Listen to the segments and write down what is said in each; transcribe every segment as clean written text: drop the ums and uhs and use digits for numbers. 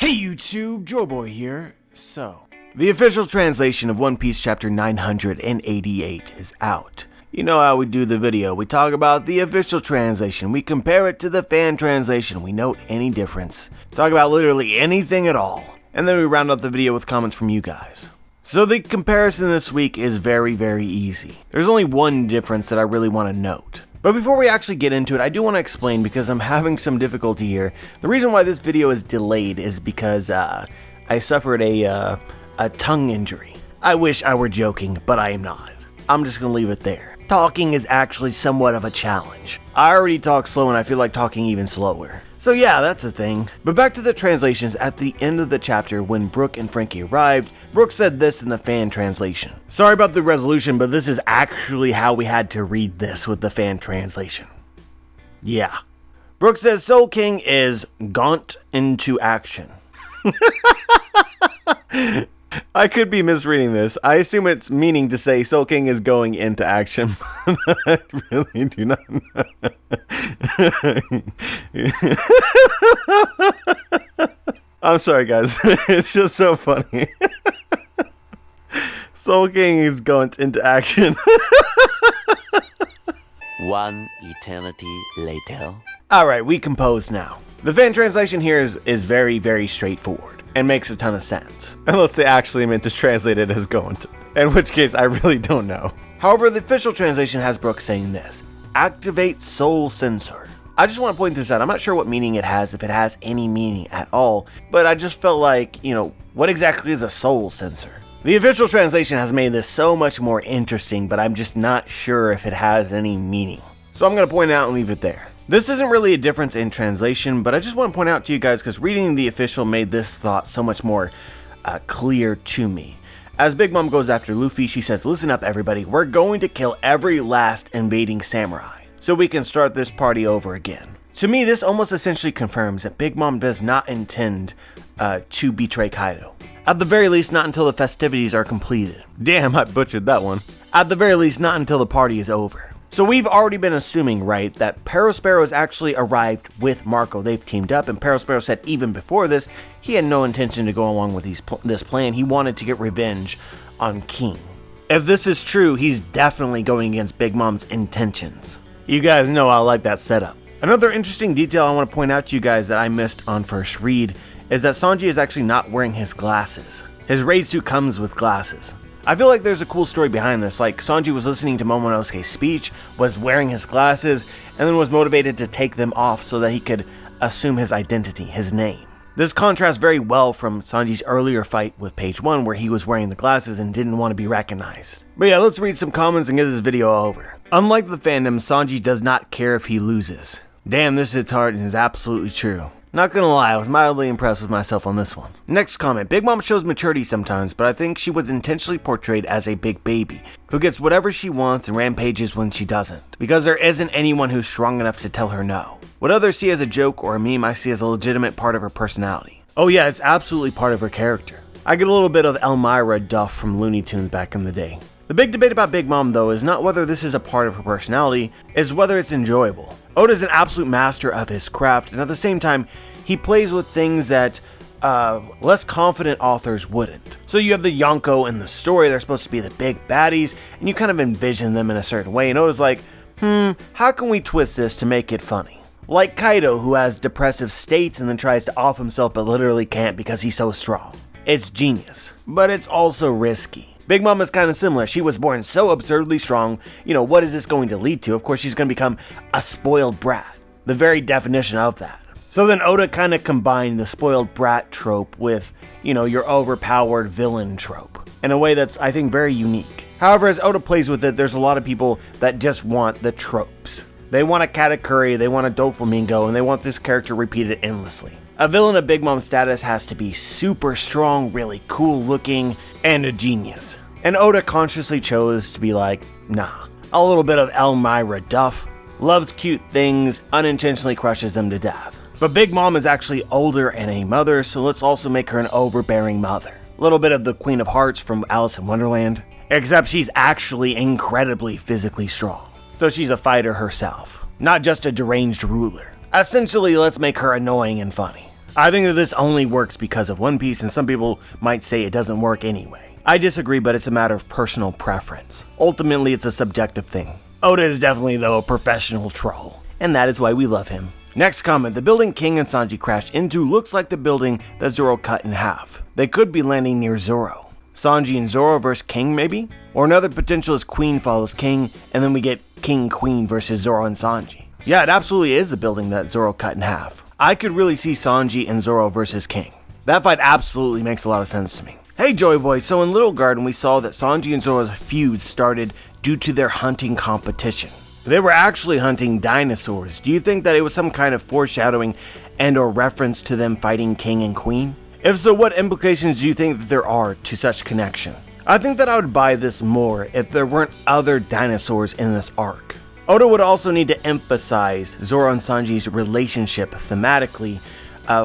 Hey YouTube, Joeboy here. So, the official translation of One Piece chapter 988 is out. You know how we do the video, we talk about the official translation, we compare it to the fan translation, we note any difference, talk about literally anything at all, and then we round out the video with comments from you guys. So the comparison this week is very easy. There's only one difference that I really want to note. But before we actually get into it, I do want to explain because I'm having some difficulty here. The reason why this video is delayed is because I suffered a tongue injury. I wish I were joking, but I am not. I'm just going to leave it there. Talking is actually somewhat of a challenge. I already talk slow and I feel like talking even slower. So yeah, that's a thing. But back to the translations, at the end of the chapter when Brook and Frankie arrived, Brook said this in the fan translation. Sorry about the resolution, but this is actually how we had to read this with the fan translation. Yeah. Brook says Soul King is gaunt into action. I could be misreading this. I assume it's meaning to say Soul King is going into action. I really do not know. I'm sorry, guys. It's just so funny. Soul King is going into action. One eternity later. Alright, we compose now. The fan translation here is very straightforward and makes a ton of sense. Unless they actually meant to translate it as going to. In which case, I really don't know. However, the official translation has Brook saying this. Activate Soul Sensor. I just want to point this out. I'm not sure what meaning it has, if it has any meaning at all. But I just felt like, what exactly is a soul sensor? The official translation has made this so much more interesting, but I'm just not sure if it has any meaning. So I'm going to point it out and leave it there. This isn't really a difference in translation, but I just want to point out to you guys because reading the official made this thought so much more clear to me. As Big Mom goes after Luffy, she says, "Listen up everybody, we're going to kill every last invading samurai, so we can start this party over again." To me, this almost essentially confirms that Big Mom does not intend to betray Kaido. At the very least, not until the festivities are completed. Damn, I butchered that one. At the very least, not until the party is over. So we've already been assuming, right, that Perospero has actually arrived with Marco. They've teamed up, and Perospero said even before this, he had no intention to go along with this plan. He wanted to get revenge on King. If this is true, he's definitely going against Big Mom's intentions. You guys know I like that setup. Another interesting detail I want to point out to you guys that I missed on first read is that Sanji is actually not wearing his glasses. His raid suit comes with glasses. I feel like there's a cool story behind this, like Sanji was listening to Momonosuke's speech, was wearing his glasses, and then was motivated to take them off so that he could assume his identity, his name. This contrasts very well from Sanji's earlier fight with Page 1 where he was wearing the glasses and didn't want to be recognized. But yeah, let's read some comments and get this video over. Unlike the fandom, Sanji does not care if he loses. Damn, this hits hard and is absolutely true. Not gonna lie, I was mildly impressed with myself on this one. Next comment, Big Mom shows maturity sometimes, but I think she was intentionally portrayed as a big baby, who gets whatever she wants and rampages when she doesn't, because there isn't anyone who's strong enough to tell her no. What others see as a joke or a meme, I see as a legitimate part of her personality. Oh yeah, it's absolutely part of her character. I get a little bit of Elmira Duff from Looney Tunes back in the day. The big debate about Big Mom though is not whether this is a part of her personality, it's whether it's enjoyable. Oda's an absolute master of his craft, and at the same time, he plays with things that less confident authors wouldn't. So you have the Yonko in the story, they're supposed to be the big baddies, and you kind of envision them in a certain way, and Oda's like, how can we twist this to make it funny? Like Kaido, who has depressive states and then tries to off himself but literally can't because he's so strong. It's genius, but it's also risky. Big Mom is kind of similar. She was born so absurdly strong. What is this going to lead to? Of course, she's going to become a spoiled brat. The very definition of that. So then Oda kind of combined the spoiled brat trope with, your overpowered villain trope. In a way that's, I think, very unique. However, as Oda plays with it, there's a lot of people that just want the tropes. They want a Katakuri, they want a Doflamingo, and they want this character repeated endlessly. A villain of Big Mom's status has to be super strong, really cool looking, and a genius. And Oda consciously chose to be like, nah. A little bit of Elmira Duff, loves cute things, unintentionally crushes them to death. But Big Mom is actually older and a mother, so let's also make her an overbearing mother. A little bit of the Queen of Hearts from Alice in Wonderland, except she's actually incredibly physically strong. So she's a fighter herself, not just a deranged ruler. Essentially, let's make her annoying and funny. I think that this only works because of One Piece, and some people might say it doesn't work anyway. I disagree, but it's a matter of personal preference. Ultimately, it's a subjective thing. Oda is definitely, though, a professional troll, and that is why we love him. Next comment, the building King and Sanji crashed into looks like the building that Zoro cut in half. They could be landing near Zoro. Sanji and Zoro versus King, maybe? Or another potential is Queen follows King, and then we get King-Queen versus Zoro and Sanji. Yeah, it absolutely is the building that Zoro cut in half. I could really see Sanji and Zoro versus King. That fight absolutely makes a lot of sense to me. Hey Joy Boy, so in Little Garden we saw that Sanji and Zoro's feud started due to their hunting competition. They were actually hunting dinosaurs. Do you think that it was some kind of foreshadowing and or reference to them fighting King and Queen? If so, what implications do you think that there are to such connection? I think that I would buy this more if there weren't other dinosaurs in this arc. Oda would also need to emphasize Zoro and Sanji's relationship thematically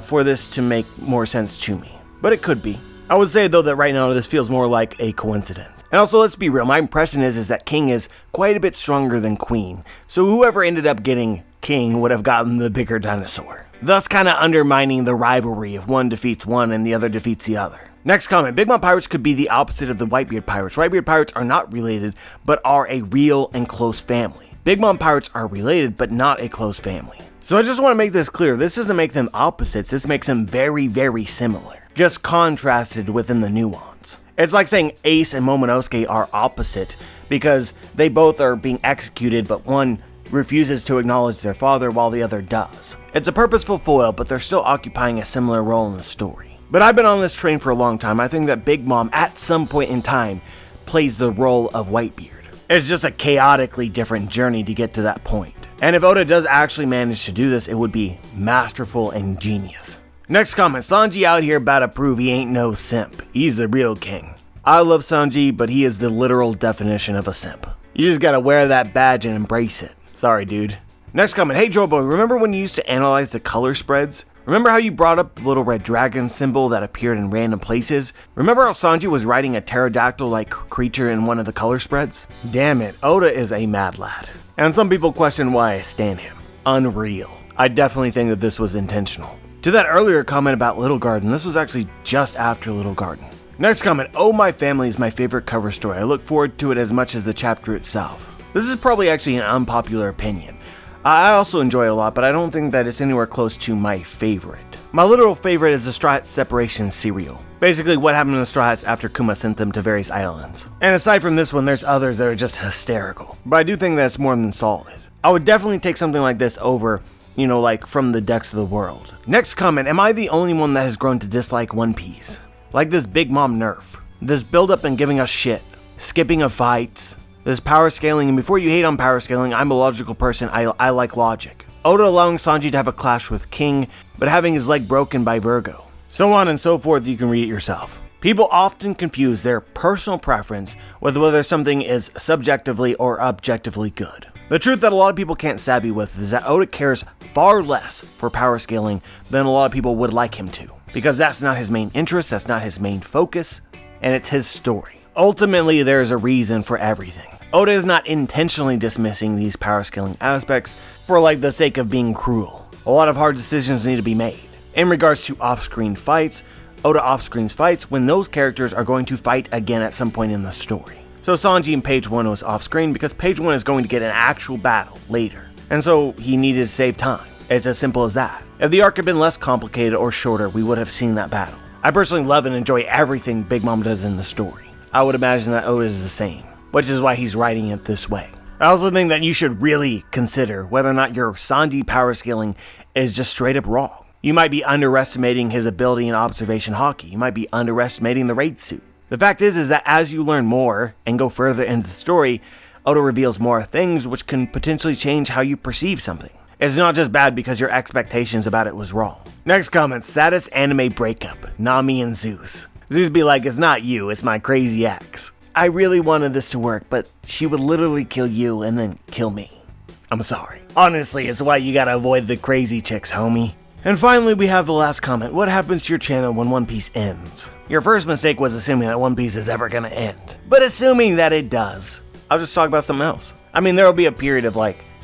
for this to make more sense to me. But it could be. I would say though that right now this feels more like a coincidence. And also, let's be real, my impression is that King is quite a bit stronger than Queen, so whoever ended up getting King would have gotten the bigger dinosaur, thus kind of undermining the rivalry if one defeats one and the other defeats the other. Next comment, Big Mom Pirates could be the opposite of the Whitebeard Pirates. Whitebeard Pirates are not related, but are a real and close family. Big Mom Pirates are related, but not a close family. So I just want to make this clear, this doesn't make them opposites, this makes them very, very similar, just contrasted within the nuance. It's like saying Ace and Momonosuke are opposite because they both are being executed, but one refuses to acknowledge their father while the other does. It's a purposeful foil, but they're still occupying a similar role in the story. But I've been on this train for a long time. I think that Big Mom, at some point in time, plays the role of Whitebeard. It's just a chaotically different journey to get to that point. And if Oda does actually manage to do this, it would be masterful and genius. Next comment, Sanji out here about to prove he ain't no simp. He's the real king. I love Sanji, but he is the literal definition of a simp. You just gotta wear that badge and embrace it. Sorry, dude. Next comment, hey Jobo, remember when you used to analyze the color spreads? Remember how you brought up the little red dragon symbol that appeared in random places? Remember how Sanji was riding a pterodactyl-like creature in one of the color spreads? Damn it, Oda is a mad lad. And some people question why I stan him. Unreal. I definitely think that this was intentional. To that earlier comment about Little Garden, this was actually just after Little Garden. Next comment, Oh My Family is my favorite cover story. I look forward to it as much as the chapter itself. This is probably actually an unpopular opinion. I also enjoy it a lot, but I don't think that it's anywhere close to my favorite. My literal favorite is the Straw Hats separation serial. Basically what happened to the Straw Hats after Kuma sent them to various islands. And aside from this one, there's others that are just hysterical. But I do think that it's more than solid. I would definitely take something like this over, like From the Depths of the World. Next comment, am I the only one that has grown to dislike One Piece? Like this Big Mom nerf. This build up and giving us shit. Skipping of fights. This power scaling, and before you hate on power scaling, I'm a logical person, I like logic. Oda allowing Sanji to have a clash with King, but having his leg broken by Virgo. So on and so forth, you can read it yourself. People often confuse their personal preference with whether something is subjectively or objectively good. The truth that a lot of people can't savvy with is that Oda cares far less for power scaling than a lot of people would like him to. Because that's not his main interest, that's not his main focus, and it's his story. Ultimately, there is a reason for everything. Oda is not intentionally dismissing these power scaling aspects for the sake of being cruel. A lot of hard decisions need to be made. In regards to off-screen fights, Oda off-screens fights when those characters are going to fight again at some point in the story. So Sanji and Page 1 was off-screen because Page 1 is going to get an actual battle later. And so he needed to save time. It's as simple as that. If the arc had been less complicated or shorter, we would have seen that battle. I personally love and enjoy everything Big Mom does in the story. I would imagine that Oda is the same, which is why he's writing it this way. I also think that you should really consider whether or not your Sanji power scaling is just straight up wrong. You might be underestimating his ability in observation hockey. You might be underestimating the raid suit. The fact is that as you learn more and go further into the story, Oda reveals more things which can potentially change how you perceive something. It's not just bad because your expectations about it was wrong. Next comment, saddest anime breakup, Nami and Zeus. Zeus be like, it's not you, it's my crazy ex. I really wanted this to work, but she would literally kill you and then kill me. I'm sorry. Honestly, it's why you gotta avoid the crazy chicks, homie. And finally, we have the last comment. What happens to your channel when One Piece ends? Your first mistake was assuming that One Piece is ever gonna end. But assuming that it does, I'll just talk about something else. I mean, there'll be a period of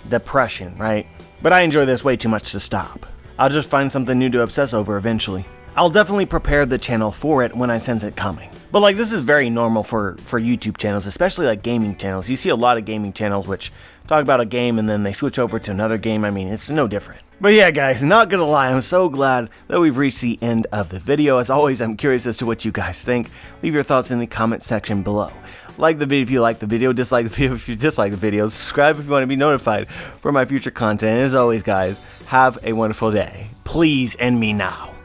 depression, right? But I enjoy this way too much to stop. I'll just find something new to obsess over eventually. I'll definitely prepare the channel for it when I sense it coming. But like, this is very normal for YouTube channels, especially like gaming channels. You see a lot of gaming channels which talk about a game and then they switch over to another game. I mean, it's no different. But yeah, guys, not gonna lie, I'm so glad that we've reached the end of the video. As always, I'm curious as to what you guys think. Leave your thoughts in the comment section below. Like the video if you like the video, dislike the video if you dislike the video, subscribe if you want to be notified for my future content. And as always, guys, have a wonderful day. Please end me now.